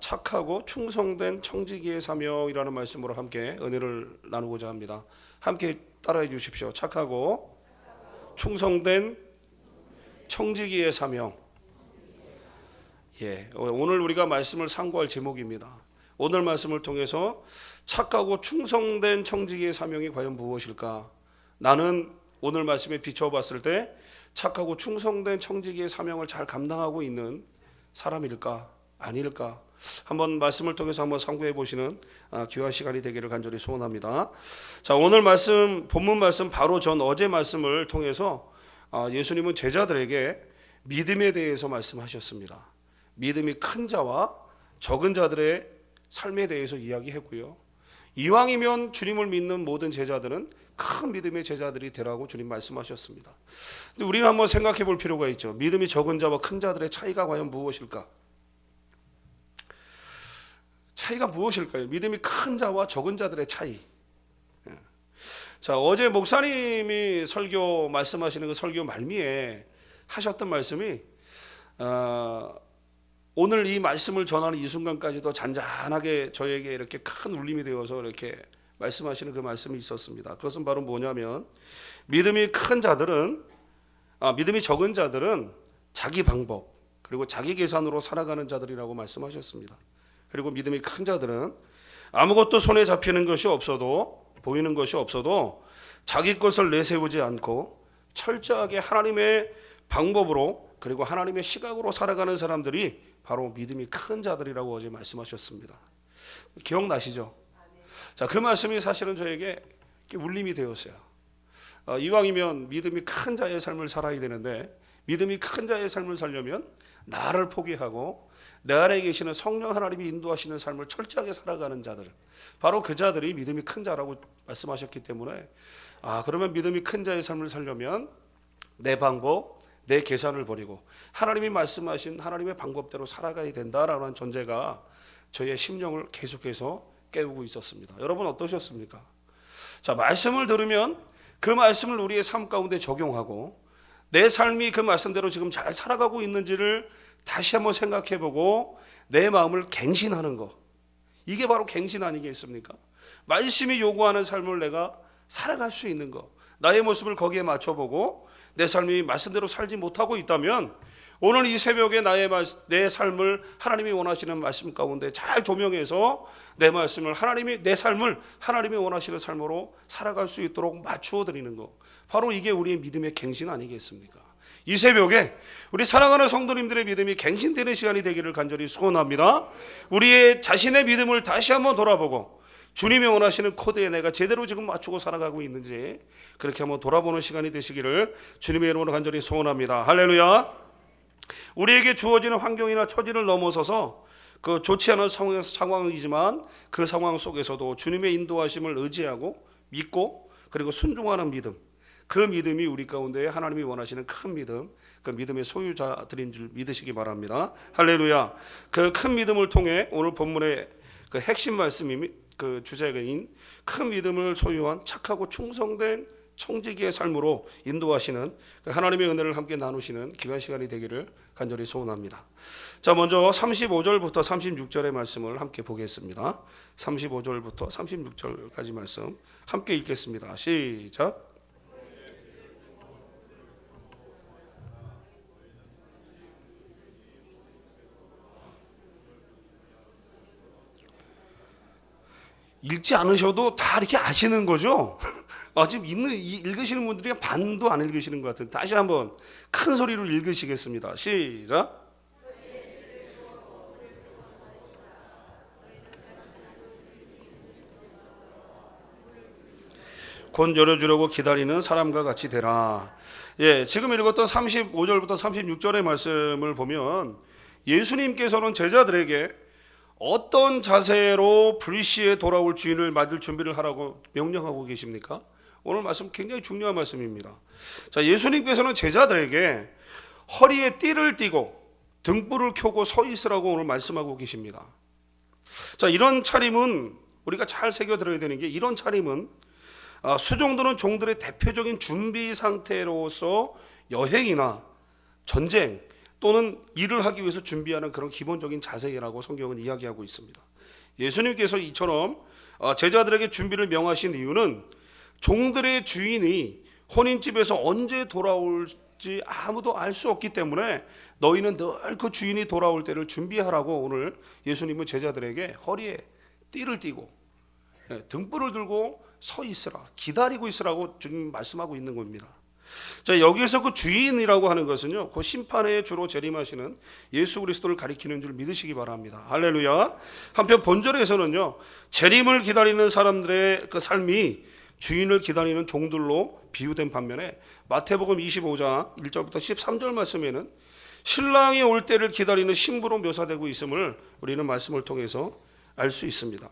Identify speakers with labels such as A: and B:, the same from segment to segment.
A: 착하고 충성된 청지기의 사명이라는 말씀으로 함께 은혜를 나누고자 합니다. 함께 따라해 주십시오. 착하고 충성된 청지기의 사명. 오늘 우리가 말씀을 상고할 제목입니다. 오늘 말씀을 통해서 착하고 충성된 청지기의 사명이 과연 무엇일까? 나는 오늘 말씀에 비춰봤을 때 착하고 충성된 청지기의 사명을 잘 감당하고 있는 사람일까? 아닐까? 한번 말씀을 통해서 한번 상고해 보시는 귀한 시간이 되기를 간절히 소원합니다. 자, 오늘 말씀, 본문 말씀 바로 전 어제 말씀을 통해서 예수님은 제자들에게 믿음에 대해서 말씀하셨습니다. 믿음이 큰 자와 적은 자들의 삶에 대해서 이야기했고요. 이왕이면 주님을 믿는 모든 제자들은 큰 믿음의 제자들이 되라고 주님 말씀하셨습니다. 근데 우리는 한번 생각해 볼 필요가 있죠. 믿음이 적은 자와 큰 자들의 차이가 과연 무엇일까? 차이가 무엇일까요? 믿음이 큰 자와 적은 자들의 차이. 자, 어제 목사님이 설교 말씀하시는 그 설교 말미에 하셨던 말씀이 오늘 이 말씀을 전하는 이 순간까지도 잔잔하게 저에게 이렇게 큰 울림이 되어서 이렇게 말씀하시는 그 말씀이 있었습니다. 그것은 바로 뭐냐면 믿음이 적은 자들은 자기 방법 그리고 자기 계산으로 살아가는 자들이라고 말씀하셨습니다. 그리고 믿음이 큰 자들은 아무것도 손에 잡히는 것이 없어도 보이는 것이 없어도 자기 것을 내세우지 않고 철저하게 하나님의 방법으로 그리고 하나님의 시각으로 살아가는 사람들이 바로 믿음이 큰 자들이라고 어제 말씀하셨습니다. 기억나시죠? 자, 그 말씀이 사실은 저에게 울림이 되었어요. 이왕이면 믿음이 큰 자의 삶을 살아야 되는데 믿음이 큰 자의 삶을 살려면 나를 포기하고 내 안에 계시는 성령 하나님이 인도하시는 삶을 철저하게 살아가는 자들, 바로 그 자들이 믿음이 큰 자라고 말씀하셨기 때문에 그러면 믿음이 큰 자의 삶을 살려면 내 방법, 내 계산을 버리고 하나님이 말씀하신 하나님의 방법대로 살아가야 된다라는 전제가 저의 심령을 계속해서 깨우고 있었습니다. 여러분 어떠셨습니까? 자, 말씀을 들으면 그 말씀을 우리의 삶 가운데 적용하고 내 삶이 그 말씀대로 지금 잘 살아가고 있는지를 다시 한번 생각해보고 내 마음을 갱신하는 거, 이게 바로 갱신 아니겠습니까? 말씀이 요구하는 삶을 내가 살아갈 수 있는 거, 나의 모습을 거기에 맞춰보고 내 삶이 말씀대로 살지 못하고 있다면 오늘 이 새벽에 내 삶을 하나님이 원하시는 말씀 가운데 잘 조명해서 내 삶을 하나님이 원하시는 삶으로 살아갈 수 있도록 맞추어 드리는 거, 바로 이게 우리의 믿음의 갱신 아니겠습니까? 이 새벽에 우리 사랑하는 성도님들의 믿음이 갱신되는 시간이 되기를 간절히 소원합니다. 우리의 자신의 믿음을 다시 한번 돌아보고 주님이 원하시는 코드에 내가 제대로 지금 맞추고 살아가고 있는지 그렇게 한번 돌아보는 시간이 되시기를 주님의 이름으로 간절히 소원합니다. 할렐루야. 우리에게 주어지는 환경이나 처지를 넘어서서 그 좋지 않은 상황이지만 그 상황 속에서도 주님의 인도하심을 의지하고 믿고 그리고 순종하는 믿음, 그 믿음이 우리 가운데 하나님이 원하시는 큰 믿음, 그 믿음의 소유자들인 줄 믿으시기 바랍니다. 할렐루야. 그 큰 믿음을 통해 오늘 본문의 그 핵심 말씀이 그 주제인 큰 믿음을 소유한 착하고 충성된 청지기의 삶으로 인도하시는 하나님의 은혜를 함께 나누시는 귀한 시간이 되기를 간절히 소원합니다. 자, 먼저 35절부터 36절의 말씀을 함께 보겠습니다. 35절부터 36절까지 말씀 함께 읽겠습니다. 시작. 읽지 않으셔도 다 이렇게 아시는 거죠? 지금 읽으시는 분들이 반도 안 읽으시는 것 같은데 다시 한번 큰 소리로 읽으시겠습니다. 시작. 곧 열어주려고 기다리는 사람과 같이 되라. 지금 읽었던 35절부터 36절의 말씀을 보면 예수님께서는 제자들에게 어떤 자세로 불시에 돌아올 주인을 맞을 준비를 하라고 명령하고 계십니까? 오늘 말씀 굉장히 중요한 말씀입니다. 자, 예수님께서는 제자들에게 허리에 띠를 띠고 등불을 켜고 서 있으라고 오늘 말씀하고 계십니다. 자, 이런 차림은 우리가 잘 새겨들어야 되는 게, 이런 차림은 수종들은 종들의 대표적인 준비 상태로서 여행이나 전쟁 또는 일을 하기 위해서 준비하는 그런 기본적인 자세라고 성경은 이야기하고 있습니다. 예수님께서 이처럼 제자들에게 준비를 명하신 이유는 종들의 주인이 혼인집에서 언제 돌아올지 아무도 알 수 없기 때문에 너희는 늘 그 주인이 돌아올 때를 준비하라고 오늘 예수님은 제자들에게 허리에 띠를 띠고 등불을 들고 서 있으라, 기다리고 있으라고 주님 말씀하고 있는 겁니다. 자, 여기에서 그 주인이라고 하는 것은요, 그 심판에 주로 재림하시는 예수 그리스도를 가리키는 줄 믿으시기 바랍니다. 할렐루야. 한편 본절에서는요, 재림을 기다리는 사람들의 그 삶이 주인을 기다리는 종들로 비유된 반면에 마태복음 25장 1절부터 13절 말씀에는 신랑이 올 때를 기다리는 신부로 묘사되고 있음을 우리는 말씀을 통해서 알 수 있습니다.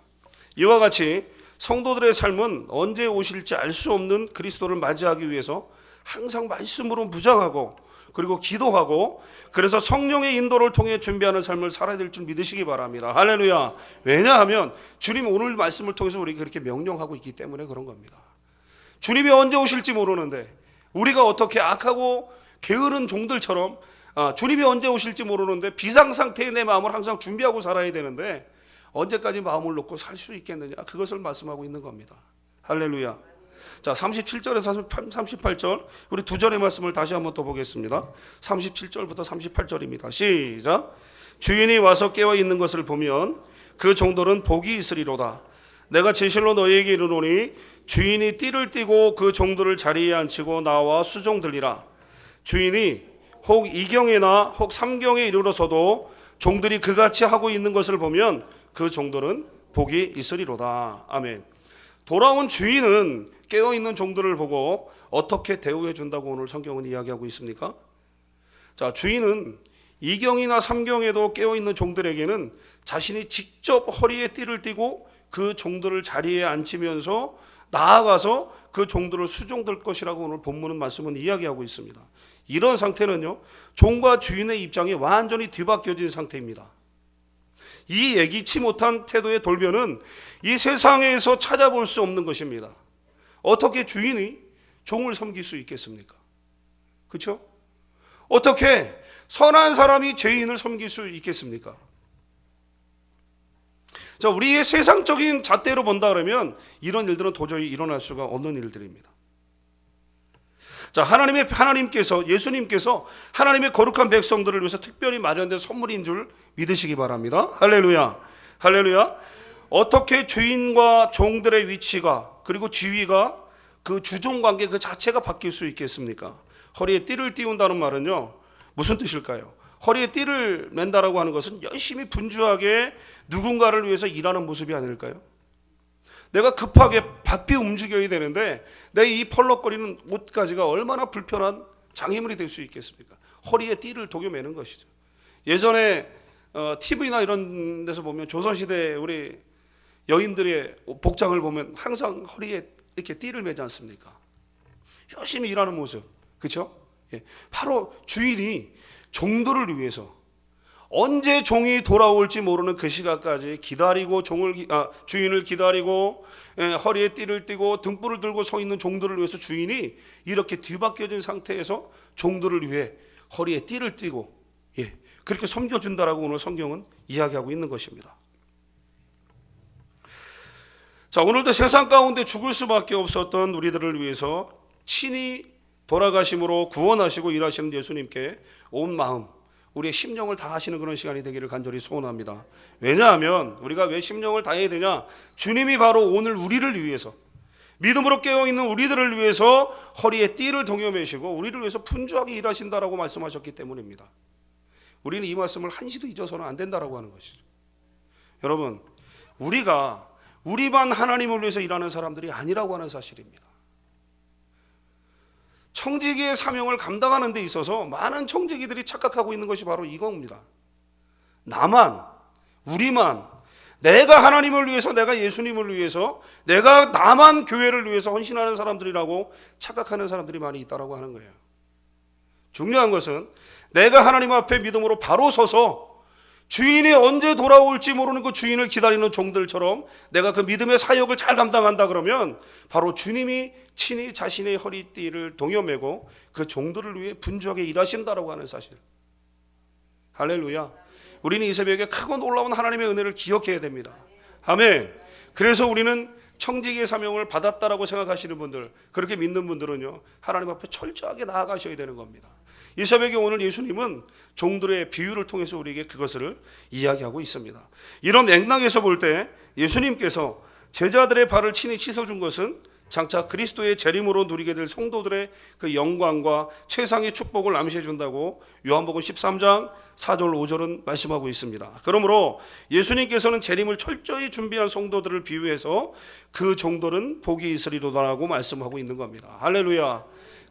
A: 이와 같이 성도들의 삶은 언제 오실지 알 수 없는 그리스도를 맞이하기 위해서 항상 말씀으로 무장하고 그리고 기도하고 그래서 성령의 인도를 통해 준비하는 삶을 살아야 될 줄 믿으시기 바랍니다. 할렐루야. 왜냐하면 주님 오늘 말씀을 통해서 우리가 그렇게 명령하고 있기 때문에 그런 겁니다. 주님이 언제 오실지 모르는데 우리가 어떻게 악하고 게으른 종들처럼 주님이 언제 오실지 모르는데 비상상태의 내 마음을 항상 준비하고 살아야 되는데 언제까지 마음을 놓고 살 수 있겠느냐, 그것을 말씀하고 있는 겁니다. 할렐루야. 자, 37절에서 38절 우리 두 절의 말씀을 다시 한번 또 보겠습니다. 37절부터 38절입니다. 시작. 주인이 와서 깨어 있는 것을 보면 그 종들은 복이 있으리로다. 내가 진실로 너희에게 이르노니 주인이 띠를 띠고 그 종들을 자리에 앉히고 나와 수종들리라. 주인이 혹 이경에나 혹 삼경에 이르러서도 종들이 그같이 하고 있는 것을 보면 그 종들은 복이 있으리로다. 아멘. 돌아온 주인은 깨어있는 종들을 보고 어떻게 대우해 준다고 오늘 성경은 이야기하고 있습니까? 자, 주인은 이경이나 삼경에도 깨어있는 종들에게는 자신이 직접 허리에 띠를 띠고 그 종들을 자리에 앉히면서 나아가서 그 종들을 수종될 것이라고 오늘 본문은 말씀은 이야기하고 있습니다. 이런 상태는요, 종과 주인의 입장이 완전히 뒤바뀌어진 상태입니다. 이 예기치 못한 태도의 돌변은 이 세상에서 찾아볼 수 없는 것입니다. 어떻게 주인이 종을 섬길 수 있겠습니까? 그렇죠? 어떻게 선한 사람이 죄인을 섬길 수 있겠습니까? 자, 우리의 세상적인 잣대로 본다 그러면 이런 일들은 도저히 일어날 수가 없는 일들입니다. 자, 하나님께서 예수님께서 하나님의 거룩한 백성들을 위해서 특별히 마련된 선물인 줄 믿으시기 바랍니다. 할렐루야. 할렐루야. 어떻게 주인과 종들의 위치가 그리고 지위가 그 주종 관계 그 자체가 바뀔 수 있겠습니까? 허리에 띠를 띄운다는 말은요, 무슨 뜻일까요? 허리에 띠를 맨다라고 하는 것은 열심히 분주하게 누군가를 위해서 일하는 모습이 아닐까요? 내가 급하게 바삐 움직여야 되는데 내 이 펄럭거리는 옷가지가 얼마나 불편한 장애물이 될 수 있겠습니까? 허리에 띠를 도겨매는 것이죠. 예전에 TV나 이런 데서 보면 조선시대 우리 여인들의 복장을 보면 항상 허리에 이렇게 띠를 매지 않습니까? 열심히 일하는 모습, 그렇죠? 예, 바로 주인이 종들을 위해서 언제 종이 돌아올지 모르는 그 시각까지 기다리고 주인을 기다리고 허리에 띠를 띠고 등불을 들고 서 있는 종들을 위해서 주인이 이렇게 뒤바뀌어진 상태에서 종들을 위해 허리에 띠를 띠고 그렇게 섬겨준다라고 오늘 성경은 이야기하고 있는 것입니다. 자, 오늘도 세상 가운데 죽을 수밖에 없었던 우리들을 위해서 친히 돌아가심으로 구원하시고 일하시는 예수님께 온 마음, 우리의 심령을 다하시는 그런 시간이 되기를 간절히 소원합니다. 왜냐하면 우리가 왜 심령을 다해야 되냐? 주님이 바로 오늘 우리를 위해서, 믿음으로 깨어있는 우리들을 위해서 허리에 띠를 동여매시고 우리를 위해서 분주하게 일하신다라고 말씀하셨기 때문입니다. 우리는 이 말씀을 한시도 잊어서는 안 된다라고 하는 것이죠. 여러분, 우리가 우리만 하나님을 위해서 일하는 사람들이 아니라고 하는 사실입니다. 청지기의 사명을 감당하는 데 있어서 많은 청지기들이 착각하고 있는 것이 바로 이겁니다. 우리만, 내가 하나님을 위해서, 내가 예수님을 위해서, 나만 교회를 위해서 헌신하는 사람들이라고 착각하는 사람들이 많이 있다고 하는 거예요. 중요한 것은 내가 하나님 앞에 믿음으로 바로 서서 주인이 언제 돌아올지 모르는 그 주인을 기다리는 종들처럼 내가 그 믿음의 사역을 잘 감당한다 그러면 바로 주님이 친히 자신의 허리띠를 동여매고 그 종들을 위해 분주하게 일하신다라고 하는 사실. 할렐루야. 우리는 이 새벽에 크고 놀라운 하나님의 은혜를 기억해야 됩니다. 아멘. 그래서 우리는 청지기의 사명을 받았다라고 생각하시는 분들, 그렇게 믿는 분들은요, 하나님 앞에 철저하게 나아가셔야 되는 겁니다. 이 새벽에 오늘 예수님은 종들의 비유를 통해서 우리에게 그것을 이야기하고 있습니다. 이런 맥락에서 볼 때 예수님께서 제자들의 발을 친히 씻어준 것은 장차 그리스도의 재림으로 누리게 될 성도들의 그 영광과 최상의 축복을 암시해 준다고 요한복음 13장 4절 5절은 말씀하고 있습니다. 그러므로 예수님께서는 재림을 철저히 준비한 성도들을 비유해서 그 종들은 복이 있으리로다라고 말씀하고 있는 겁니다. 할렐루야.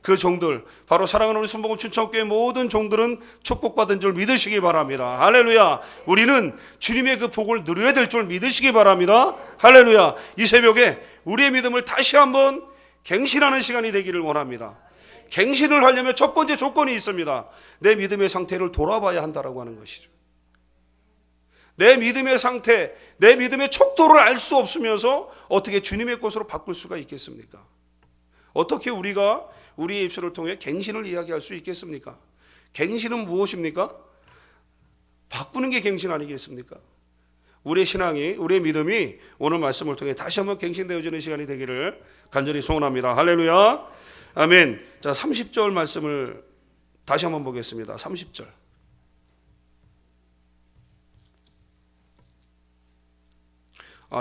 A: 그 종들, 바로 사랑하는 우리 순복음 춘천교회 모든 종들은 축복받은 줄 믿으시기 바랍니다. 할렐루야. 우리는 주님의 그 복을 누려야 될 줄 믿으시기 바랍니다. 할렐루야. 이 새벽에 우리의 믿음을 다시 한번 갱신하는 시간이 되기를 원합니다. 갱신을 하려면 첫 번째 조건이 있습니다. 내 믿음의 상태를 돌아봐야 한다라고 하는 것이죠. 내 믿음의 상태, 내 믿음의 척도를 알 수 없으면서 어떻게 주님의 것으로 바꿀 수가 있겠습니까? 어떻게 우리가 우리의 입술을 통해 갱신을 이야기할 수 있겠습니까? 갱신은 무엇입니까? 바꾸는 게 갱신 아니겠습니까? 우리의 신앙이, 우리의 믿음이 오늘 말씀을 통해 다시 한번 갱신되어지는 시간이 되기를 간절히 소원합니다. 할렐루야. 아멘. 자, 30절 말씀을 다시 한번 보겠습니다. 30절.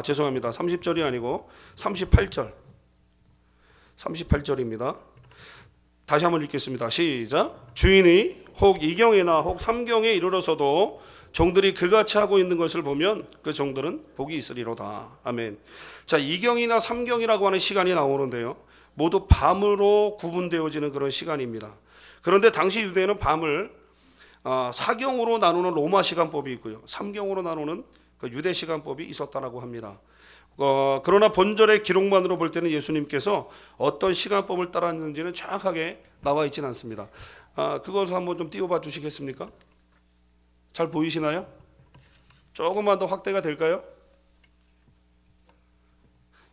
A: 죄송합니다. 30절이 아니고 38절. 38절입니다. 다시 한번 읽겠습니다. 시작. 주인이 혹 2경이나 혹 3경에 이르러서도 종들이 그같이 하고 있는 것을 보면 그 종들은 복이 있으리로다. 아멘. 자, 2경이나 3경이라고 하는 시간이 나오는데요, 모두 밤으로 구분되어지는 그런 시간입니다. 그런데 당시 유대인은 밤을 4경으로 나누는 로마 시간법이 있고요, 3경으로 나누는 그 유대 시간법이 있었다라고 합니다. 그러나 본절의 기록만으로 볼 때는 예수님께서 어떤 시간법을 따랐는지는 정확하게 나와 있지는 않습니다. 그것을 한번 좀 띄워봐 주시겠습니까? 잘 보이시나요? 조금만 더 확대가 될까요?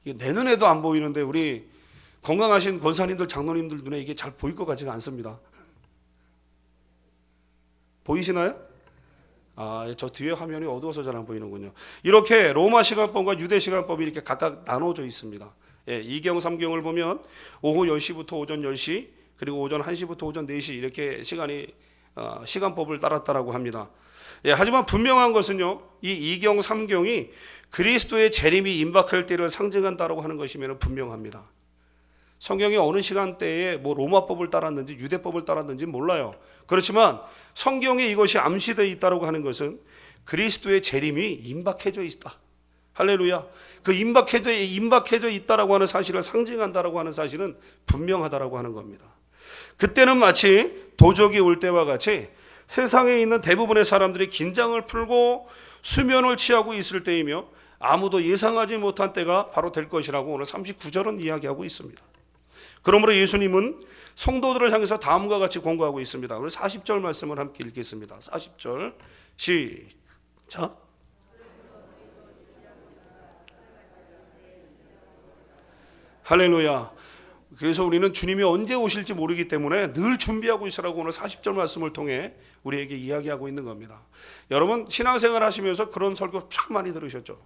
A: 이게 내 눈에도 안 보이는데 우리 건강하신 권사님들, 장로님들 눈에 이게 잘 보일 것 같지가 않습니다. 보이시나요? 저 뒤에 화면이 어두워서 잘 안 보이는군요. 이렇게 로마 시간법과 유대 시간법이 이렇게 각각 나눠져 있습니다. 2경, 3경을 보면 오후 10시부터 오전 10시, 그리고 오전 1시부터 오전 4시 이렇게 시간법을 따랐다라고 합니다. 하지만 분명한 것은요, 이 2경, 3경이 그리스도의 재림이 임박할 때를 상징한다라고 하는 것이면 분명합니다. 성경이 어느 시간대에 뭐 로마법을 따랐는지 유대법을 따랐는지 몰라요. 그렇지만 성경에 이것이 암시되어 있다고 하는 것은 그리스도의 재림이 임박해져 있다. 할렐루야. 그 임박해져 있다라고 하는 사실을 상징한다라고 하는 사실은 분명하다라고 하는 겁니다. 그때는 마치 도적이 올 때와 같이 세상에 있는 대부분의 사람들이 긴장을 풀고 수면을 취하고 있을 때이며 아무도 예상하지 못한 때가 바로 될 것이라고 오늘 39절은 이야기하고 있습니다. 그러므로 예수님은 성도들을 향해서 다음과 같이 권고하고 있습니다. 우리 40절 말씀을 함께 읽겠습니다. 40절 시작. 할렐루야. 그래서 우리는 주님이 언제 오실지 모르기 때문에 늘 준비하고 있으라고 오늘 40절 말씀을 통해 우리에게 이야기하고 있는 겁니다. 여러분 신앙생활 하시면서 그런 설교 참 많이 들으셨죠?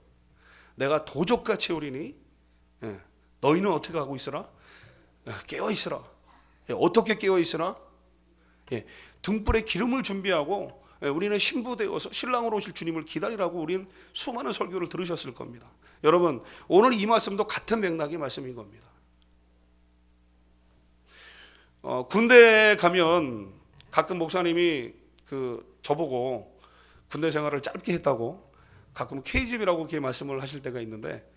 A: 내가 도적같이 오리니 너희는 어떻게 하고 있으라? 깨어 있으라. 어떻게 깨어 있으라? 등불에 기름을 준비하고 우리는 신부되어서 신랑으로 오실 주님을 기다리라고 우리는 수많은 설교를 들으셨을 겁니다. 여러분 오늘 이 말씀도 같은 맥락의 말씀인 겁니다. 군대에 가면 가끔 목사님이 저보고 군대 생활을 짧게 했다고 가끔 KGB라고 이렇게 말씀을 하실 때가 있는데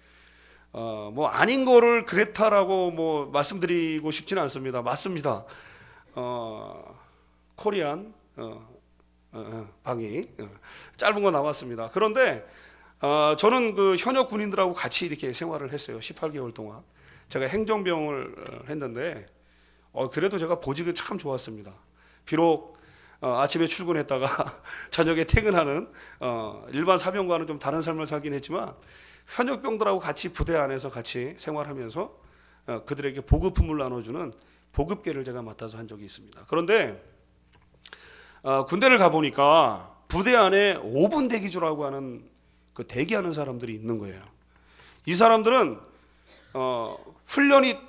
A: 뭐 아닌 거를 그랬다라고 뭐 말씀드리고 싶지는 않습니다. 맞습니다. 코리안 방위 짧은 거 나왔습니다. 그런데 저는 그 현역 군인들하고 같이 이렇게 생활을 했어요. 18개월 동안 제가 행정병을 했는데 그래도 제가 보직이 참 좋았습니다. 비록 아침에 출근했다가 저녁에 퇴근하는 일반 사병과는 좀 다른 삶을 살긴 했지만 현역병들하고 같이 부대 안에서 같이 생활하면서 그들에게 보급품을 나눠주는 보급계를 제가 맡아서 한 적이 있습니다. 그런데 군대를 가보니까 부대 안에 5분 대기조라고 하는 그 대기하는 사람들이 있는 거예요. 이 사람들은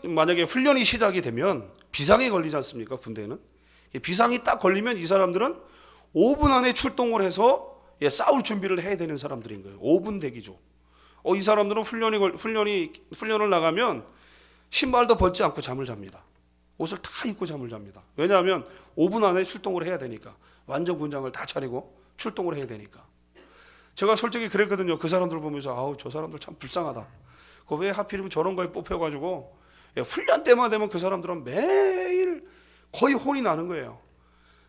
A: 만약에 훈련이 시작이 되면 비상이 걸리지 않습니까? 군대는 비상이 딱 걸리면 이 사람들은 5분 안에 출동을 해서 싸울 준비를 해야 되는 사람들인 거예요. 5분 대기조. 이 사람들은 훈련을 나가면 신발도 벗지 않고 잠을 잡니다. 옷을 다 입고 잠을 잡니다. 왜냐하면 5분 안에 출동을 해야 되니까. 완전 군장을 다 차리고 출동을 해야 되니까. 제가 솔직히 그랬거든요. 그 사람들 보면서 아우 저 사람들 참 불쌍하다. 왜 하필이면 저런 거에 뽑혀가지고 훈련 때만 되면 그 사람들은 매일 거의 혼이 나는 거예요.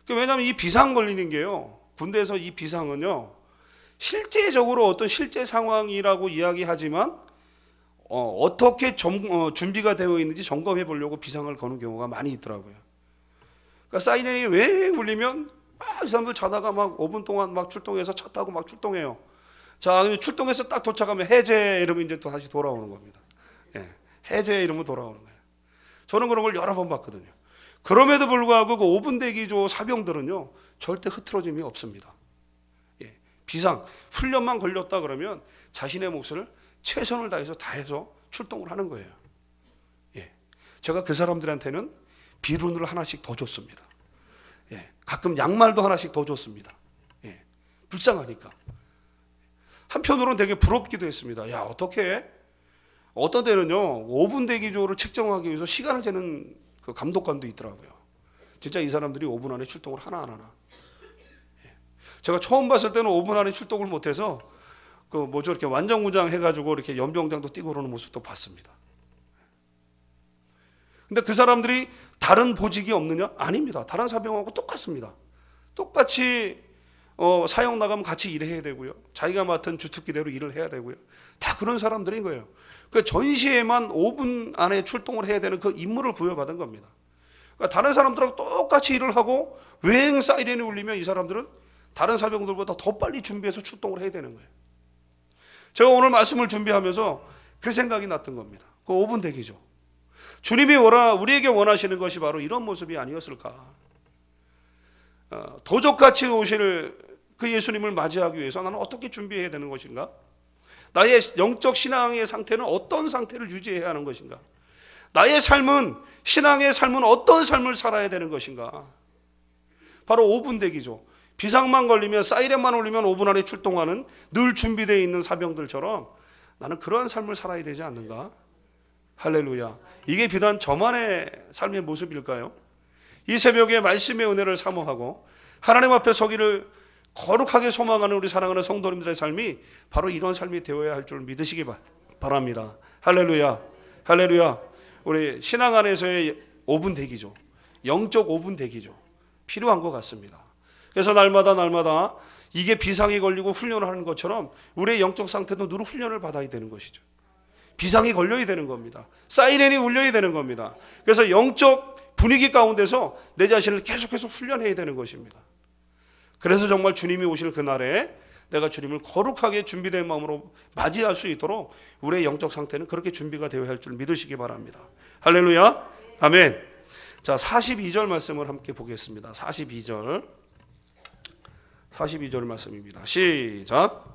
A: 왜냐하면 이 비상 걸리는 게요. 군대에서 이 비상은요. 실제적으로 어떤 실제 상황이라고 이야기하지만 어떻게 준비가 되어 있는지 점검해 보려고 비상을 거는 경우가 많이 있더라고요. 그러니까 사이렌이 왜 울리면 이 사람들 자다가 막 5분 동안 막 출동해서 차 타고 막 출동해요. 자, 출동해서 딱 도착하면 해제 이러면 이제 또 다시 돌아오는 겁니다. 해제 이러면 돌아오는 거예요. 저는 그런 걸 여러 번 봤거든요. 그럼에도 불구하고 그 5분 대기조 사병들은요 절대 흐트러짐이 없습니다. 비상 훈련만 걸렸다 그러면 자신의 몫을 최선을 다해서 출동을 하는 거예요. 제가 그 사람들한테는 비룬을 하나씩 더 줬습니다. 가끔 양말도 하나씩 더 줬습니다. 불쌍하니까. 한편으로는 되게 부럽기도 했습니다. 야, 어떻게 어떤 때는요 5분 대기조를 측정하기 위해서 시간을 재는 그 감독관도 있더라고요. 진짜 이 사람들이 5분 안에 출동을 하나 안 하나. 제가 처음 봤을 때는 5분 안에 출동을 못해서 이렇게 완전군장 해가지고 이렇게 연병장도 뛰고 그러는 모습도 봤습니다. 근데 그 사람들이 다른 보직이 없느냐? 아닙니다. 다른 사병하고 똑같습니다. 똑같이 사형 나가면 같이 일해야 되고요. 자기가 맡은 주특기대로 일을 해야 되고요. 다 그런 사람들인 거예요. 그 전시에만 5분 안에 출동을 해야 되는 그 임무를 부여받은 겁니다. 그러니까 다른 사람들하고 똑같이 일을 하고 외행 사이렌이 울리면 이 사람들은 다른 사병들보다 더 빨리 준비해서 출동을 해야 되는 거예요. 제가 오늘 말씀을 준비하면서 그 생각이 났던 겁니다. 그 5분 대기죠. 주님이 우리에게 원하시는 것이 바로 이런 모습이 아니었을까. 도적같이 오실 그 예수님을 맞이하기 위해서 나는 어떻게 준비해야 되는 것인가? 나의 영적 신앙의 상태는 어떤 상태를 유지해야 하는 것인가? 나의 신앙의 삶은 어떤 삶을 살아야 되는 것인가? 바로 5분 대기죠. 비상만 걸리면 사이렌만 울리면 5분 안에 출동하는 늘 준비되어 있는 사병들처럼 나는 그러한 삶을 살아야 되지 않는가? 할렐루야. 이게 비단 저만의 삶의 모습일까요? 이 새벽에 말씀의 은혜를 사모하고 하나님 앞에 서기를 거룩하게 소망하는 우리 사랑하는 성도님들의 삶이 바로 이런 삶이 되어야 할 줄 믿으시기 바랍니다. 할렐루야. 할렐루야. 우리 신앙 안에서의 5분 대기죠. 영적 5분 대기죠. 필요한 것 같습니다. 그래서 날마다 이게 비상이 걸리고 훈련을 하는 것처럼 우리의 영적 상태도 늘 훈련을 받아야 되는 것이죠. 비상이 걸려야 되는 겁니다. 사이렌이 울려야 되는 겁니다. 그래서 영적 분위기 가운데서 내 자신을 계속해서 훈련해야 되는 것입니다. 그래서 정말 주님이 오실 그날에 내가 주님을 거룩하게 준비된 마음으로 맞이할 수 있도록 우리의 영적 상태는 그렇게 준비가 되어야 할 줄 믿으시기 바랍니다. 할렐루야. 아멘. 자, 42절 말씀을 함께 보겠습니다. 42절 말씀입니다. 시작.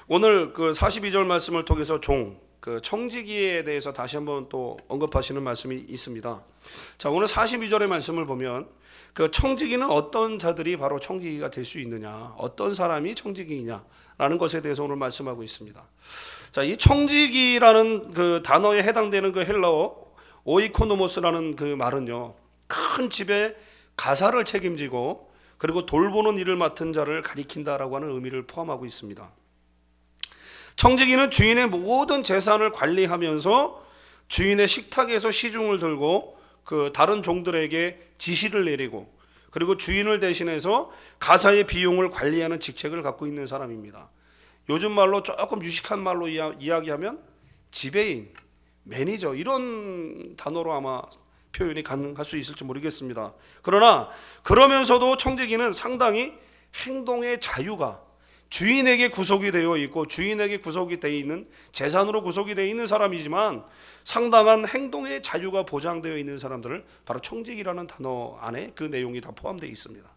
A: 오늘 그 42절 말씀을 통해서 그 청지기에 대해서 다시 한번 또 언급하시는 말씀이 있습니다. 자, 오늘 42절의 말씀을 보면 그 청지기는 어떤 자들이 바로 청지기가 될 수 있느냐, 어떤 사람이 청지기이냐라는 것에 대해서 오늘 말씀하고 있습니다. 자, 이 청지기라는 그 단어에 해당되는 그 헬라어 오이코노모스라는 그 말은요, 큰 집의 가사를 책임지고 그리고 돌보는 일을 맡은 자를 가리킨다라고 하는 의미를 포함하고 있습니다. 청지기는 주인의 모든 재산을 관리하면서 주인의 식탁에서 시중을 들고 그 다른 종들에게 지시를 내리고 그리고 주인을 대신해서 가사의 비용을 관리하는 직책을 갖고 있는 사람입니다. 요즘 말로 조금 유식한 말로 이야기하면 지배인, 매니저 이런 단어로 아마 표현이 가능할 수 있을지 모르겠습니다. 그러나 그러면서도 청지기는 상당히 행동의 자유가 주인에게 구속이 되어 있고 주인에게 구속이 되어 있는 재산으로 구속이 되어 있는 사람이지만 상당한 행동의 자유가 보장되어 있는 사람들을 바로 청지기라는 단어 안에 그 내용이 다 포함되어 있습니다.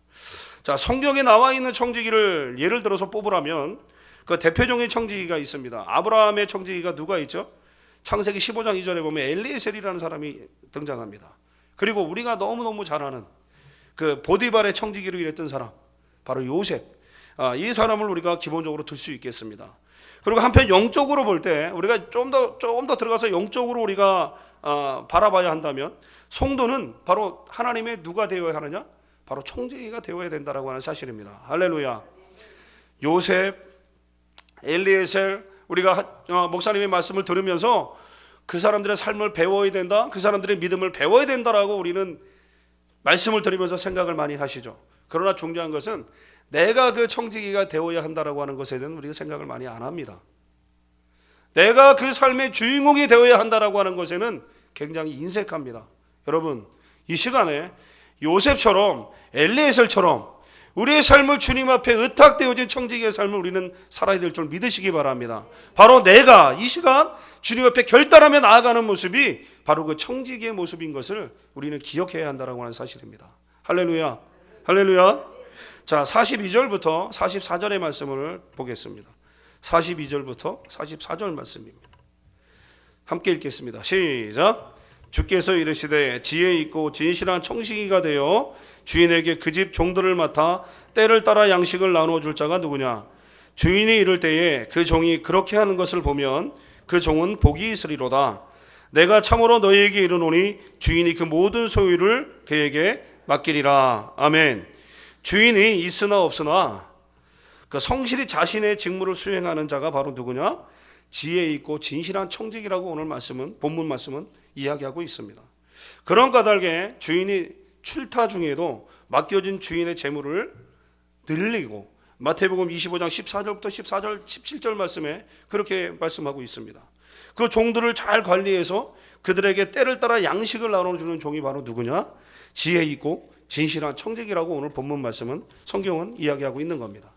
A: 자, 성경에 나와 있는 청지기를 예를 들어서 뽑으라면 그 대표적인 청지기가 있습니다. 아브라함의 청지기가 누가 있죠? 창세기 15장 2절에 보면 엘리에셀이라는 사람이 등장합니다. 그리고 우리가 너무너무 잘 아는 그 보디발의 청지기로 일했던 사람, 바로 요셉. 이 사람을 우리가 기본적으로 들 수 있겠습니다. 그리고 한편 영적으로 볼 때 우리가 조금 더 들어가서 영적으로 우리가 바라봐야 한다면 성도는 바로 하나님의 누가 되어야 하느냐? 바로 청지기가 되어야 된다라고 하는 사실입니다. 할렐루야. 요셉, 엘리에셀, 우리가 목사님의 말씀을 들으면서 그 사람들의 삶을 배워야 된다, 그 사람들의 믿음을 배워야 된다라고 우리는 말씀을 드리면서 생각을 많이 하시죠. 그러나 중요한 것은 내가 그 청지기가 되어야 한다라고 하는 것에 대한 우리가 생각을 많이 안 합니다. 내가 그 삶의 주인공이 되어야 한다라고 하는 것에는 굉장히 인색합니다. 여러분, 이 시간에 요셉처럼 엘리에셀처럼 우리의 삶을 주님 앞에 의탁되어진 청지기의 삶을 우리는 살아야 될 줄 믿으시기 바랍니다. 바로 내가 이 시간 주님 앞에 결단하며 나아가는 모습이 바로 그 청지기의 모습인 것을 우리는 기억해야 한다라고 하는 사실입니다. 할렐루야. 할렐루야. 자, 42절부터 44절의 말씀을 보겠습니다. 42절부터 44절 말씀입니다. 함께 읽겠습니다. 시작. 주께서 이르시되 지혜 있고 진실한 청지기가 되어 주인에게 그 집 종들을 맡아 때를 따라 양식을 나누어 줄 자가 누구냐? 주인이 이를 때에 그 종이 그렇게 하는 것을 보면 그 종은 복이 있으리로다. 내가 참으로 너희에게 이르노니 주인이 그 모든 소유를 그에게 맡기리라. 아멘. 주인이 있으나 없으나 그 성실히 자신의 직무를 수행하는 자가 바로 누구냐? 지혜 있고 진실한 청지기라고 오늘 말씀은, 본문 말씀은 이야기하고 있습니다. 그런 까닭에 주인이 출타 중에도 맡겨진 주인의 재물을 늘리고, 마태복음 25장 14절부터 14절 17절 말씀에 그렇게 말씀하고 있습니다. 그 종들을 잘 관리해서 그들에게 때를 따라 양식을 나눠주는 종이 바로 누구냐? 지혜 있고 진실한 청지기라고 오늘 본문 말씀은, 성경은 이야기하고 있는 겁니다.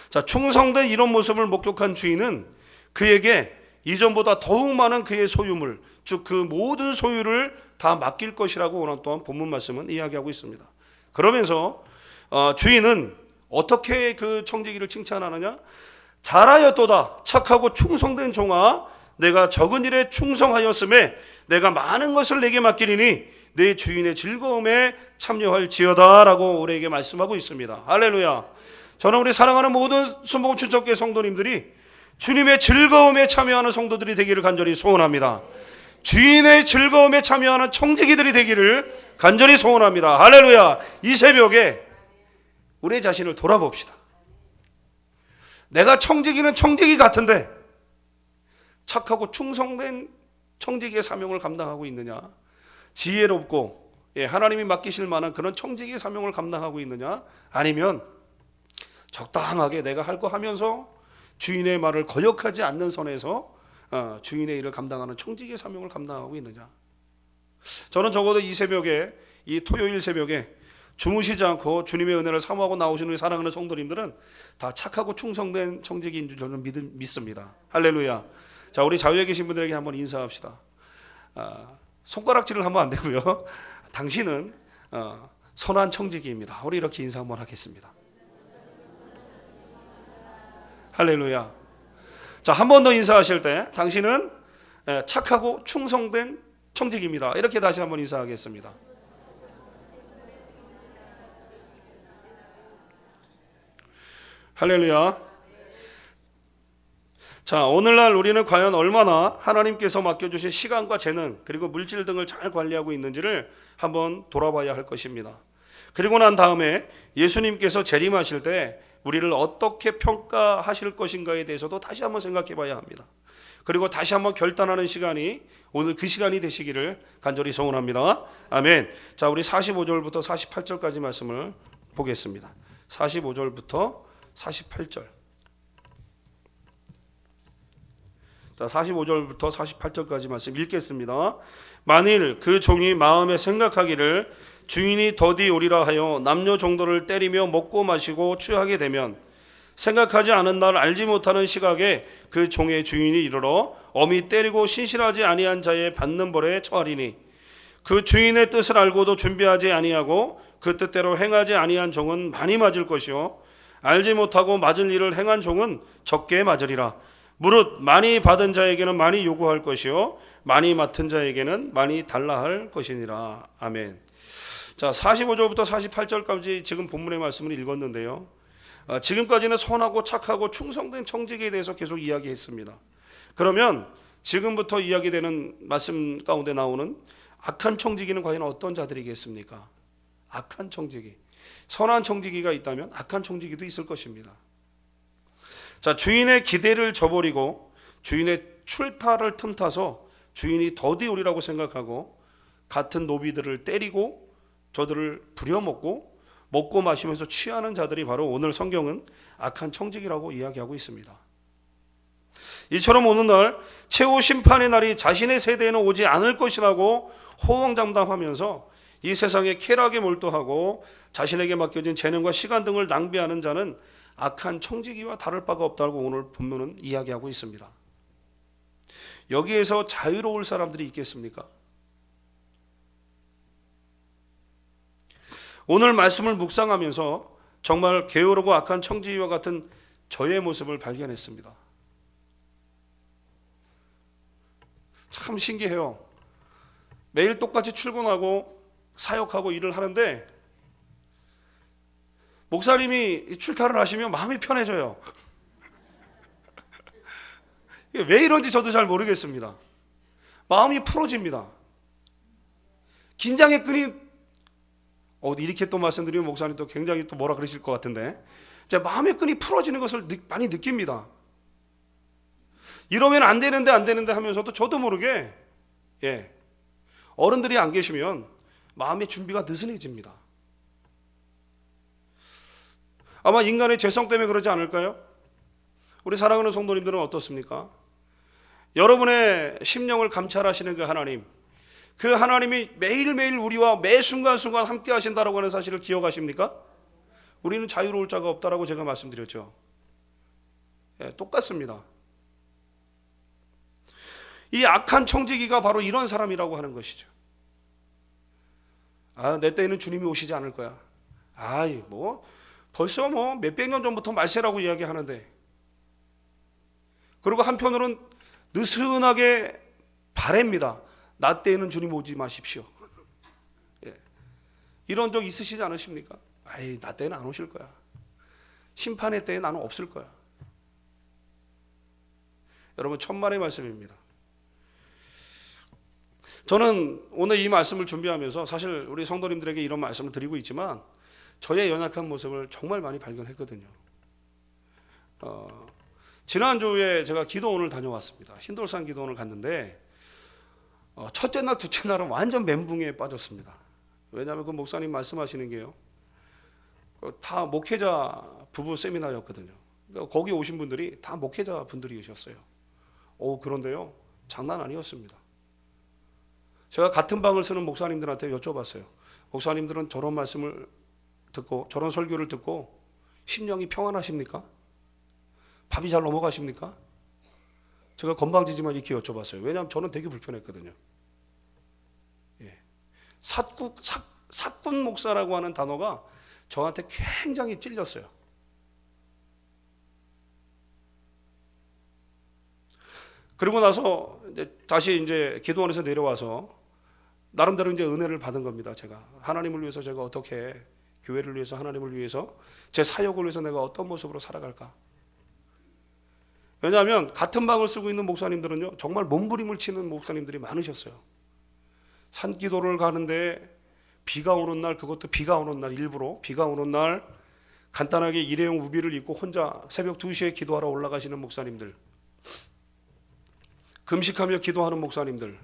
A: 자, 충성된 이런 모습을 목격한 주인은 그에게 이전보다 더욱 많은 그의 소유물, 즉 그 모든 소유를 다 맡길 것이라고 오늘 또한 본문 말씀은 이야기하고 있습니다. 그러면서 주인은 어떻게 그 청지기를 칭찬하느냐? 잘하였도다 착하고 충성된 종아, 내가 적은 일에 충성하였음에 내가 많은 것을 내게 맡기리니 내 주인의 즐거움에 참여할지어다 라고 우리에게 말씀하고 있습니다. 할렐루야. 저는 우리 사랑하는 모든 순복음 친척교회 성도님들이 주님의 즐거움에 참여하는 성도들이 되기를 간절히 소원합니다. 주인의 즐거움에 참여하는 청지기들이 되기를 간절히 소원합니다. 할렐루야. 이 새벽에 우리 자신을 돌아봅시다. 내가 청지기는 청지기 같은데 착하고 충성된 청지기의 사명을 감당하고 있느냐? 지혜롭고 하나님이 맡기실 만한 그런 청지기의 사명을 감당하고 있느냐? 아니면 적당하게 내가 할 거 하면서 주인의 말을 거역하지 않는 선에서 주인의 일을 감당하는 청지기의 사명을 감당하고 있느냐? 저는 적어도 이 새벽에, 이 토요일 새벽에 주무시지 않고 주님의 은혜를 사모하고 나오시는 우리 사랑하는 성도님들은 다 착하고 충성된 청지기인 줄 저는 믿습니다. 할렐루야. 자, 우리 자유에 계신 분들에게 한번 인사합시다. 손가락질을 하면 안 되고요. 당신은 선한 청지기입니다. 우리 이렇게 인사 한번 하겠습니다. 할렐루야. 자, 한 번 더 인사하실 때 당신은 착하고 충성된 청지기입니다. 이렇게 다시 한번 인사하겠습니다. 할렐루야. 자, 오늘날 우리는 과연 얼마나 하나님께서 맡겨주신 시간과 재능 그리고 물질 등을 잘 관리하고 있는지를 한번 돌아봐야 할 것입니다. 그리고 난 다음에 예수님께서 재림하실 때 우리를 어떻게 평가하실 것인가에 대해서도 다시 한번 생각해 봐야 합니다. 그리고 다시 한번 결단하는 시간이 오늘 그 시간이 되시기를 간절히 소원합니다. 아멘. 자, 우리 45절부터 48절까지 말씀을 보겠습니다. 45절부터 48절. 자, 45절부터 48절까지 말씀 읽겠습니다. 만일 그 종이 마음에 생각하기를 주인이 더디 오리라 하여 남녀 종도를 때리며 먹고 마시고 취하게 되면 생각하지 않은 날 알지 못하는 시각에 그 종의 주인이 이르러 엄히 때리고 신실하지 아니한 자의 받는 벌에 처하리니 그 주인의 뜻을 알고도 준비하지 아니하고 그 뜻대로 행하지 아니한 종은 많이 맞을 것이요 알지 못하고 맞을 일을 행한 종은 적게 맞으리라. 무릇 많이 받은 자에게는 많이 요구할 것이요 많이 맡은 자에게는 많이 달라 할 것이니라. 아멘. 자, 45절부터 48절까지 지금 본문의 말씀을 읽었는데요. 지금까지는 선하고 착하고 충성된 청지기에 대해서 계속 이야기했습니다. 그러면 지금부터 이야기되는 말씀 가운데 나오는 악한 청지기는 과연 어떤 자들이겠습니까? 악한 청지기. 선한 청지기가 있다면 악한 청지기도 있을 것입니다. 자, 주인의 기대를 저버리고 주인의 출타를 틈타서 주인이 더디오리라고 생각하고 같은 노비들을 때리고 저들을 부려먹고 먹고 마시면서 취하는 자들이 바로 오늘 성경은 악한 청지기라고 이야기하고 있습니다. 이처럼 오는 날 최후 심판의 날이 자신의 세대에는 오지 않을 것이라고 호언장담하면서 이 세상의 쾌락에 몰두하고 자신에게 맡겨진 재능과 시간 등을 낭비하는 자는 악한 청지기와 다를 바가 없다고 오늘 본문은 이야기하고 있습니다. 여기에서 자유로울 사람들이 있겠습니까? 오늘 말씀을 묵상하면서 정말 게으르고 악한 청지기와 같은 저의 모습을 발견했습니다. 참 신기해요. 매일 똑같이 출근하고 사역하고 일을 하는데 목사님이 출타를 하시면 마음이 편해져요. 왜 이런지 저도 잘 모르겠습니다. 마음이 풀어집니다. 긴장의 끈이 이렇게 또 말씀드리면 목사님 또 굉장히 또 뭐라 그러실 것 같은데 제 마음의 끈이 풀어지는 것을 많이 느낍니다. 이러면 안 되는데 하면서도 저도 모르게 어른들이 안 계시면 마음의 준비가 느슨해집니다. 아마 인간의 죄성 때문에 그러지 않을까요? 우리 사랑하는 성도님들은 어떻습니까? 여러분의 심령을 감찰하시는 그 하나님, 그 하나님이 매일매일 우리와 매 순간순간 함께 하신다라고 하는 사실을 기억하십니까? 우리는 자유로울 자가 없다라고 제가 말씀드렸죠. 똑같습니다. 이 악한 청지기가 바로 이런 사람이라고 하는 것이죠. 내 때에는 주님이 오시지 않을 거야. 벌써 몇백 년 전부터 말세라고 이야기하는데, 그리고 한편으로는 느슨하게 바랍니다. 나 때에는 주님 오지 마십시오. 이런 적 있으시지 않으십니까? 나 때는 안 오실 거야. 심판의 때에 나는 없을 거야. 여러분, 천만의 말씀입니다. 저는 오늘 이 말씀을 준비하면서 사실 우리 성도님들에게 이런 말씀을 드리고 있지만 저의 연약한 모습을 정말 많이 발견했거든요. 지난주에 제가 기도원을 다녀왔습니다. 신돌산 기도원을 갔는데 첫째 날, 둘째 날은 완전 멘붕에 빠졌습니다. 왜냐하면 그 목사님 말씀하시는 게요, 다 목회자 부부 세미나였거든요. 그러니까 거기 오신 분들이 다 목회자 분들이셨어요. 그런데요, 장난 아니었습니다. 제가 같은 방을 쓰는 목사님들한테 여쭤봤어요. 목사님들은 저런 말씀을 듣고 저런 설교를 듣고 심령이 평안하십니까? 밥이 잘 넘어가십니까? 제가 건방지지만 이렇게 여쭤봤어요. 왜냐하면 저는 되게 불편했거든요. 사꾼 목사라고 하는 단어가 저한테 굉장히 찔렸어요. 그리고 나서 다시 기도원에서 내려와서 나름대로 은혜를 받은 겁니다. 제가 하나님을 위해서 제가 어떻게, 교회를 위해서, 하나님을 위해서, 제 사역을 위해서 내가 어떤 모습으로 살아갈까? 왜냐하면 같은 방을 쓰고 있는 목사님들은요, 정말 몸부림을 치는 목사님들이 많으셨어요. 산기도를 가는데 비가 오는 날, 그것도 비가 오는 날, 일부러 비가 오는 날 간단하게 일회용 우비를 입고 혼자 새벽 2시에 기도하러 올라가시는 목사님들, 금식하며 기도하는 목사님들,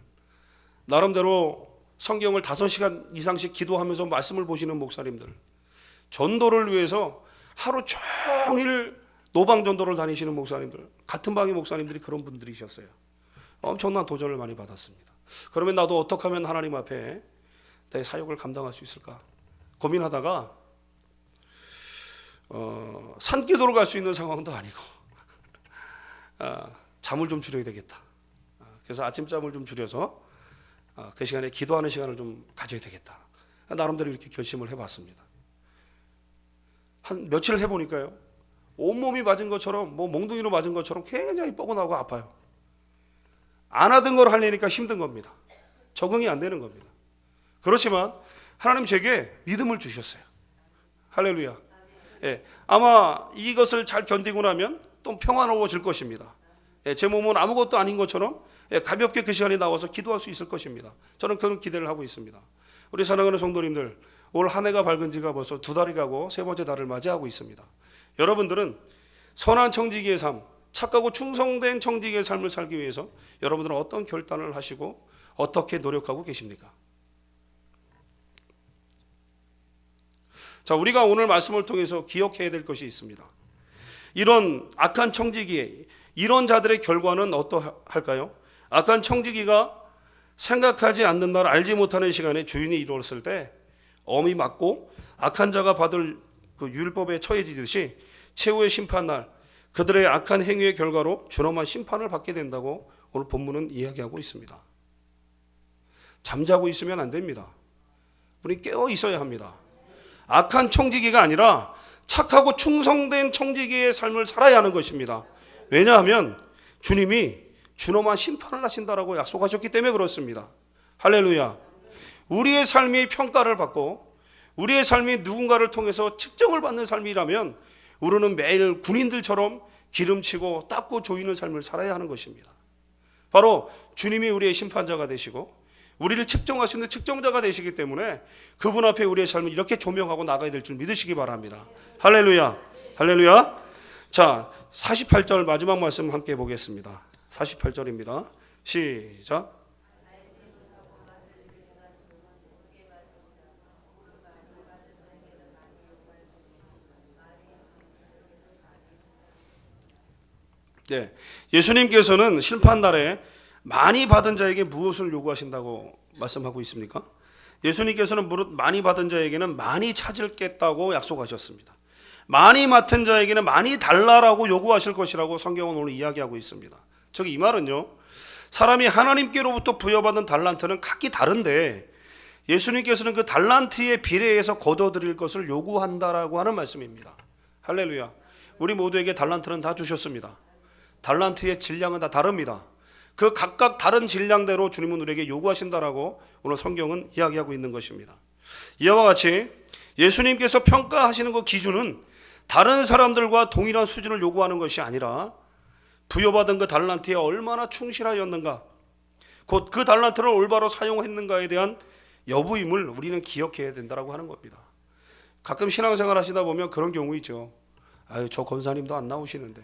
A: 나름대로 성경을 5시간 이상씩 기도하면서 말씀을 보시는 목사님들, 전도를 위해서 하루 종일 노방전도를 다니시는 목사님들, 같은 방의 목사님들이 그런 분들이셨어요. 엄청난 도전을 많이 받았습니다. 그러면 나도 어떻게 하면 하나님 앞에 내 사역을 감당할 수 있을까 고민하다가 산기도를 갈 수 있는 상황도 아니고 잠을 좀 줄여야 되겠다. 그래서 아침잠을 좀 줄여서 그 시간에 기도하는 시간을 좀 가져야 되겠다. 나름대로 이렇게 결심을 해봤습니다. 한 며칠 해보니까요, 온몸이 맞은 것처럼, 뭐 몽둥이로 맞은 것처럼 굉장히 뻐근하고 아파요. 안 하던 걸 하려니까 힘든 겁니다. 적응이 안 되는 겁니다. 그렇지만 하나님 제게 믿음을 주셨어요. 할렐루야. 예, 아마 이것을 잘 견디고 나면 또 평화로워질 것입니다. 예, 제 몸은 아무것도 아닌 것처럼 가볍게 그 시간에 나와서 기도할 수 있을 것입니다. 저는 그런 기대를 하고 있습니다. 우리 사랑하는 성도님들, 올 한 해가 밝은 지가 벌써 2달이 가고 3번째 달을 맞이하고 있습니다. 여러분들은 선한 청지기의 삶, 착하고 충성된 청지기의 삶을 살기 위해서 여러분들은 어떤 결단을 하시고 어떻게 노력하고 계십니까? 자, 우리가 오늘 말씀을 통해서 기억해야 될 것이 있습니다. 이런 악한 청지기, 이런 자들의 결과는 어떠할까요? 악한 청지기가 생각하지 않는 날, 알지 못하는 시간에 주인이 이루었을 때 엄히 맞고 악한 자가 받을 그 율법에 처해지듯이 최후의 심판날, 그들의 악한 행위의 결과로 준엄한 심판을 받게 된다고 오늘 본문은 이야기하고 있습니다. 잠자고 있으면 안 됩니다. 우리 깨어 있어야 합니다. 악한 청지기가 아니라 착하고 충성된 청지기의 삶을 살아야 하는 것입니다. 왜냐하면 주님이 준엄한 심판을 하신다라고 약속하셨기 때문에 그렇습니다. 할렐루야. 우리의 삶이 평가를 받고 우리의 삶이 누군가를 통해서 측정을 받는 삶이라면 우리는 매일 군인들처럼 기름치고 닦고 조이는 삶을 살아야 하는 것입니다. 바로 주님이 우리의 심판자가 되시고 우리를 측정하시는 측정자가 되시기 때문에 그분 앞에 우리의 삶을 이렇게 조명하고 나가야 될 줄 믿으시기 바랍니다. 할렐루야. 할렐루야. 자, 48절 마지막 말씀 함께 보겠습니다. 48절입니다. 시작. 네, 예수님께서는 심판날에 많이 받은 자에게 무엇을 요구하신다고 말씀하고 있습니까? 예수님께서는 무릇 많이 받은 자에게는 많이 찾을겠다고 약속하셨습니다. 많이 맡은 자에게는 많이 달라라고 요구하실 것이라고 성경은 오늘 이야기하고 있습니다. 즉 이 말은요, 사람이 하나님께로부터 부여받은 달란트는 각기 다른데 예수님께서는 그 달란트에 비례해서 거둬들일 것을 요구한다라고 하는 말씀입니다. 할렐루야. 우리 모두에게 달란트는 다 주셨습니다. 달란트의 질량은 다 다릅니다. 그 각각 다른 질량대로 주님은 우리에게 요구하신다라고 오늘 성경은 이야기하고 있는 것입니다. 이와 같이 예수님께서 평가하시는 그 기준은 다른 사람들과 동일한 수준을 요구하는 것이 아니라 부여받은 그 달란트에 얼마나 충실하였는가, 곧 그 달란트를 올바로 사용했는가에 대한 여부임을 우리는 기억해야 된다라고 하는 겁니다. 가끔 신앙생활 하시다 보면 그런 경우 있죠. 아유, 저 권사님도 안 나오시는데,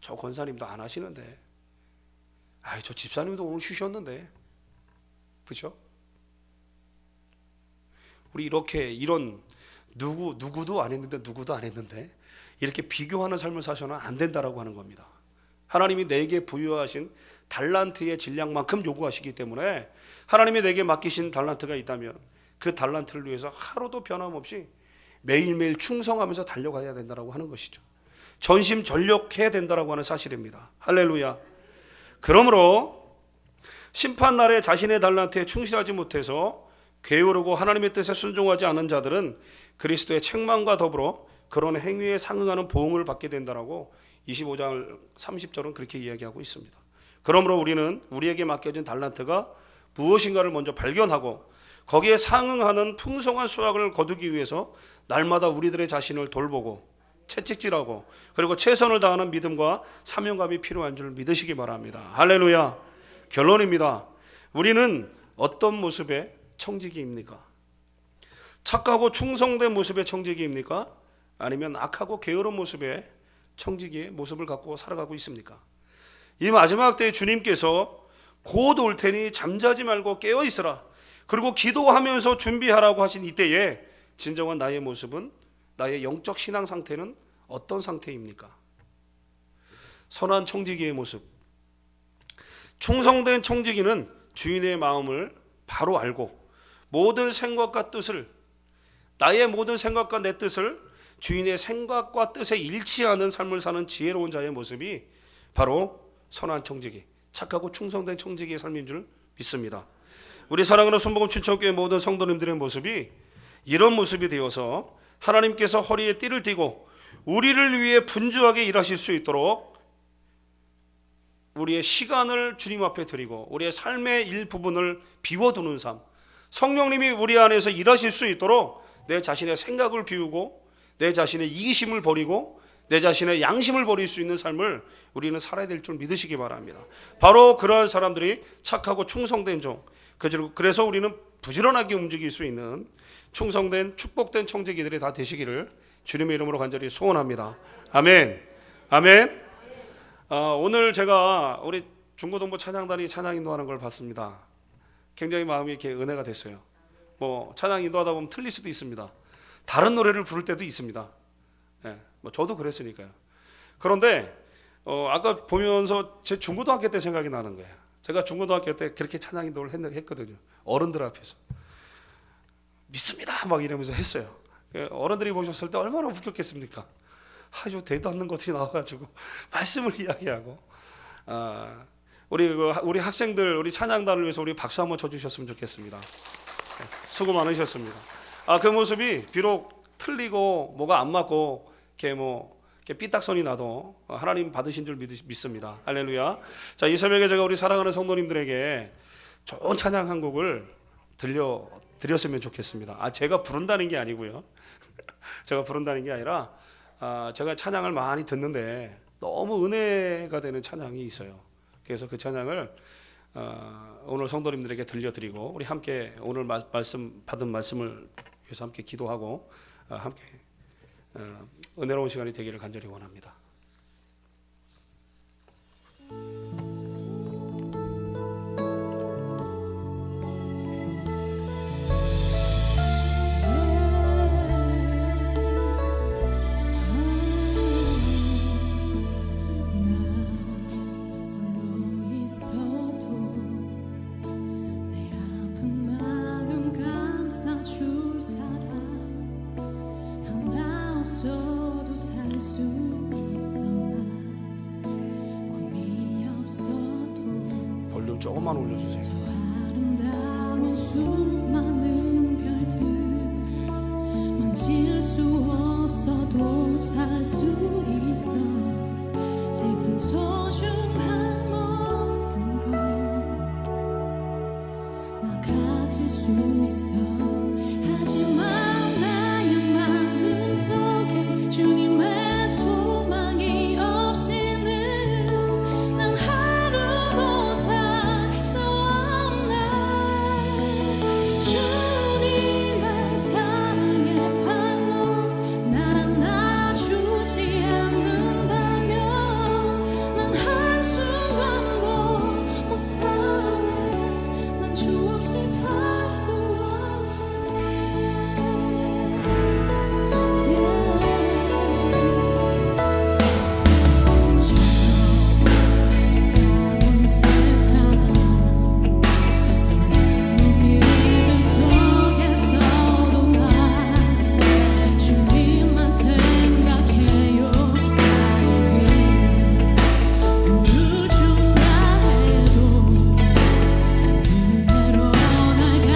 A: 저 권사님도 안 하시는데, 아유, 저 집사님도 오늘 쉬셨는데, 그렇죠? 우리 이런 누구도 안 했는데 누구도 안 했는데 이렇게 비교하는 삶을 사셔는 안 된다라고 하는 겁니다. 하나님이 내게 부여하신 달란트의 질량만큼 요구하시기 때문에 하나님이 내게 맡기신 달란트가 있다면 그 달란트를 위해서 하루도 변함없이 매일매일 충성하면서 달려가야 된다라고 하는 것이죠. 전심전력해야 된다라고 하는 사실입니다. 할렐루야. 그러므로 심판날에 자신의 달란트에 충실하지 못해서 게으르고 하나님의 뜻에 순종하지 않은 자들은 그리스도의 책망과 더불어 그런 행위에 상응하는 보응을 받게 된다라고 25장 30절은 그렇게 이야기하고 있습니다. 그러므로 우리는 우리에게 맡겨진 달란트가 무엇인가를 먼저 발견하고 거기에 상응하는 풍성한 수확을 거두기 위해서 날마다 우리들의 자신을 돌보고 채찍질하고 그리고 최선을 다하는 믿음과 사명감이 필요한 줄 믿으시기 바랍니다. 할렐루야. 결론입니다. 우리는 어떤 모습의 청지기입니까? 착하고 충성된 모습의 청지기입니까? 아니면 악하고 게으른 모습의 청지기의 모습을 갖고 살아가고 있습니까? 이 마지막 때에 주님께서 곧 올 테니 잠자지 말고 깨어 있으라, 그리고 기도하면서 준비하라고 하신 이때에 진정한 나의 모습은, 나의 영적 신앙 상태는 어떤 상태입니까? 선한 청지기의 모습. 충성된 청지기는 주인의 마음을 바로 알고 모든 생각과 뜻을, 나의 모든 생각과 내 뜻을 주인의 생각과 뜻에 일치하는 삶을 사는 지혜로운 자의 모습이 바로 선한 청지기, 착하고 충성된 청지기의 삶인 줄 믿습니다. 우리 사랑하는 순복음 춘천교회 모든 성도님들의 모습이 이런 모습이 되어서 하나님께서 허리에 띠를 띠고 우리를 위해 분주하게 일하실 수 있도록 우리의 시간을 주님 앞에 드리고 우리의 삶의 일부분을 비워두는 삶, 성령님이 우리 안에서 일하실 수 있도록 내 자신의 생각을 비우고 내 자신의 이기심을 버리고 내 자신의 양심을 버릴 수 있는 삶을 우리는 살아야 될 줄 믿으시기 바랍니다. 바로 그러한 사람들이 착하고 충성된 종, 그래서 우리는 부지런하게 움직일 수 있는 충성된 축복된 청지기들이 다 되시기를 주님의 이름으로 간절히 소원합니다. 아멘. 아멘. 오늘 제가 우리 중고등부 찬양단이 찬양 인도하는 걸 봤습니다. 굉장히 마음이 이렇게 은혜가 됐어요. 뭐 찬양 인도하다 보면 틀릴 수도 있습니다. 다른 노래를 부를 때도 있습니다. 뭐 저도 그랬으니까요. 그런데 아까 보면서 제 중고등학교 때 생각이 나는 거예요. 제가 중고등학교 때 그렇게 찬양 인도를 했거든요. 어른들 앞에서 믿습니다 막 이러면서 했어요. 어른들이 보셨을 때 얼마나 웃겼겠습니까? 아주 대도 않는 것들이 나와가지고 말씀을 이야기하고 우리 학생들 우리 찬양단을 위해서 우리 박수 한번 쳐주셨으면 좋겠습니다. 수고 많으셨습니다. 그 모습이 비록 틀리고 뭐가 안 맞고 이렇게 삐딱선이 나도 하나님 받으신 줄 믿습니다. 할렐루야. 자, 이 새벽에 제가 우리 사랑하는 성도님들에게 좋은 찬양 한 곡을 드렸으면 좋겠습니다. 제가 부른다는 게 아니고요. 제가 부른다는 게 아니라 제가 찬양을 많이 듣는데 너무 은혜가 되는 찬양이 있어요. 그래서 그 찬양을 오늘 성도님들에게 들려드리고 우리 함께 오늘 받은 말씀을 위해서 함께 기도하고 함께 은혜로운 시간이 되기를 간절히 원합니다. 볼륨 조금만 올려주세요.
B: 저 아름다운 수많은 별들 만질 수 없어도 살 수 있어. 세상 소중한 모든 걸 나 가질 수 있어. 하지만 나의 마음속에 주님의 소망이 없이는 난 하루도 살 수 없네. 주님의 사랑의 발로 날 안아주지 않는다면 난 한순간도 못 사네. 난 주 없이 살 수 은혜로 날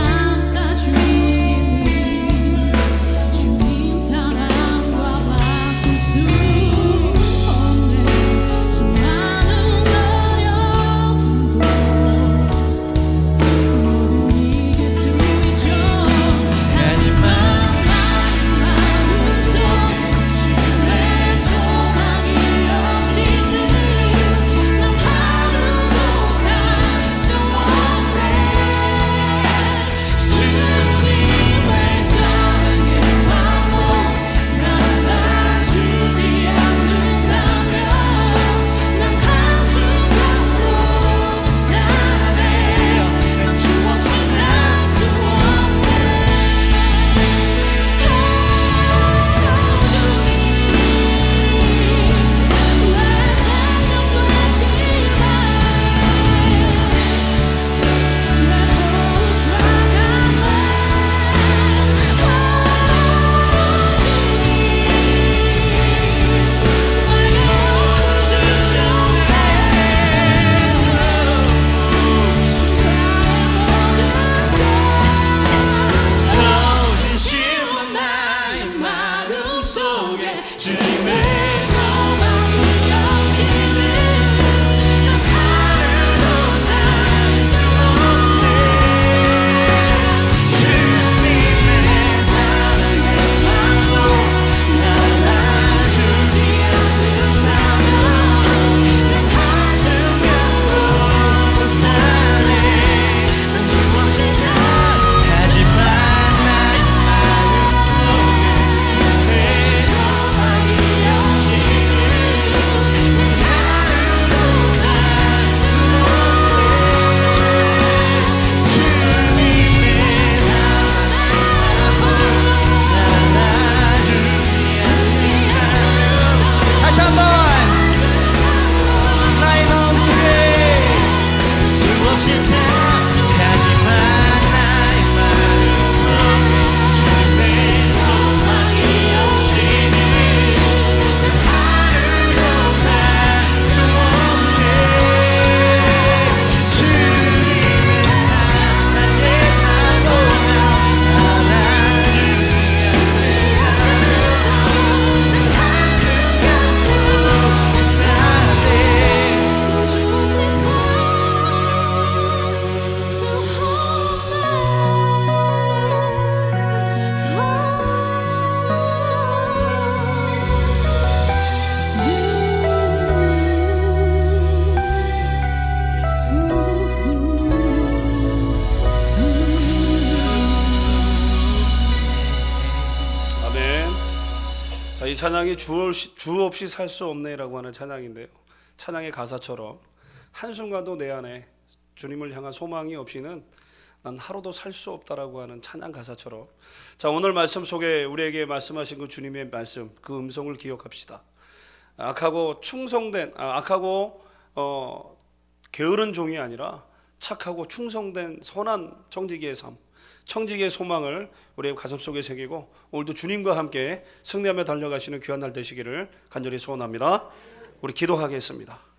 A: 이 찬양이 주 없이 살 수 없네라고 하는 찬양인데요. 찬양의 가사처럼 한순간도 내 안에 주님을 향한 소망이 없이는 난 하루도 살 수 없다라고 하는 찬양 가사처럼, 자, 오늘 말씀 속에 우리에게 말씀하신 그 주님의 말씀, 그 음성을 기억합시다. 악하고 게으른 종이 아니라 착하고 충성된 선한 청지기의 삶, 청지기의 소망을 우리의 가슴속에 새기고 오늘도 주님과 함께 승리하며 달려가시는 귀한 날 되시기를 간절히 소원합니다. 우리 기도하겠습니다.